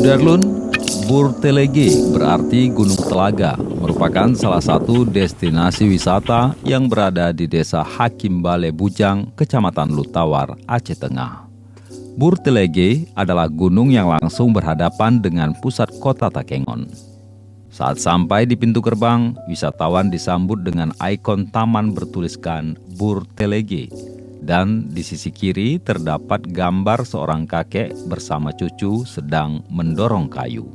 Sudarlun, Burtelege berarti Gunung Telaga, merupakan salah satu destinasi wisata yang berada di Desa Hakim Bale Bujang, Kecamatan Lutawar, Aceh Tengah. Burtelege adalah gunung yang langsung berhadapan dengan pusat kota Takengon. Saat sampai di pintu gerbang, wisatawan disambut dengan ikon taman bertuliskan Burtelege. Dan di sisi kiri terdapat gambar seorang kakek bersama cucu sedang mendorong kayu.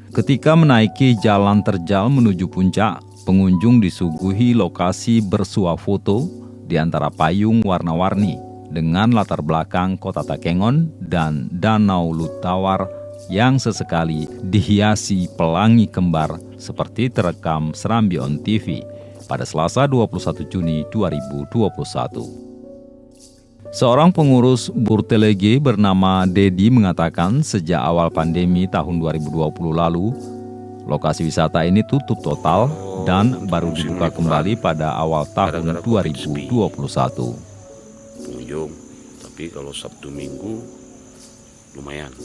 Ketika menaiki jalan terjal menuju puncak, pengunjung disuguhi lokasi bersuah foto di antara payung warna-warni dengan latar belakang kota Takengon dan Danau Lutawar yang sesekali dihiasi pelangi kembar seperti terekam Serambi On TV pada Selasa 21 Juni 2021. Seorang pengurus Burtelege bernama Dedi mengatakan sejak awal pandemi tahun 2020 lalu, lokasi wisata ini tutup total dan baru dibuka kembali pada awal tahun 2021. Pengunjung, tapi kalau Sabtu Minggu lumayan.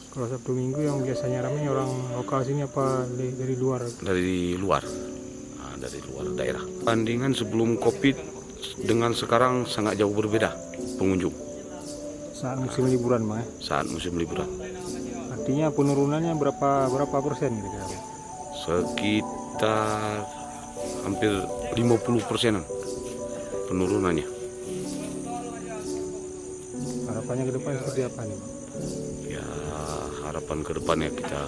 Kalau Sabtu Minggu yang biasanya ramai orang lokal sini apa dari luar? Dari luar, dari luar daerah. Bandingan sebelum COVID dengan sekarang sangat jauh berbeda pengunjung. Saat musim liburan, Bang, ya? Saat musim liburan. Artinya penurunannya berapa persen gitu? Sekitar hampir 50% penurunannya. Harapannya ke depan seperti apa nih, Bang? Ya, harapan ke depannya kita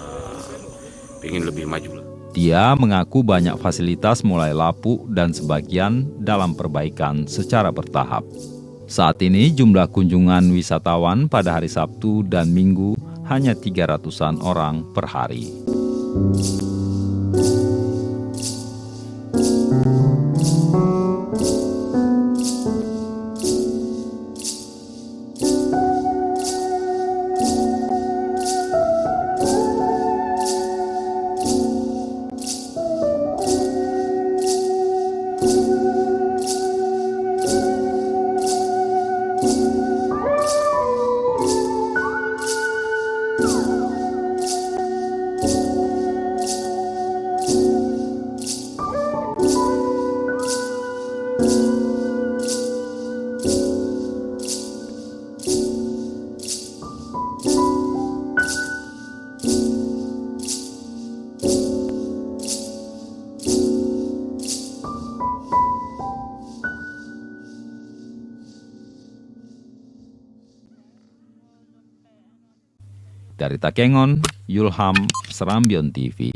ingin lebih maju lah. Dia mengaku banyak fasilitas mulai lapuk dan sebagian dalam perbaikan secara bertahap. Saat ini jumlah kunjungan wisatawan pada hari Sabtu dan Minggu hanya 300-an orang per hari. Dari Takengon, Yulham, Serambi On TV.